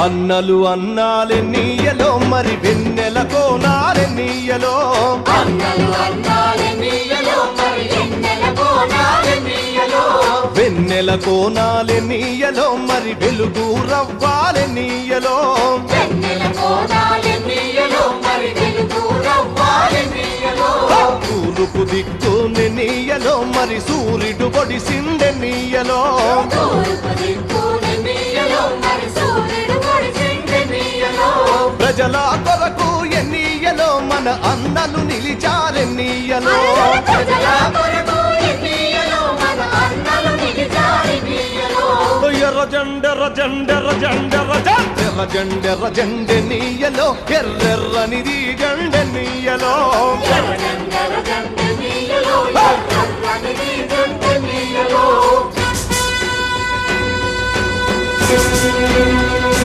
అన్నలు అన్నాలెన్నీయలో మరి వెన్నెల కోనాలెన్నీయలో వెన్నెల కోనాలెన్నీయలో మరి వెలుగు రవ్వాలెన్నీయలో తూర్పు దిక్కు నెన్నీయలో మరి సూర్యుడు పొడిసిందెన్నీయలో ప్రజల కొరకు ఎన్నీయలో మన అన్నలు నిలిచారెన్నీయలో ఎర్రజెండెన్నీయలో ఎర్రెర్రనిది జెండెన్నీయలో Thank you.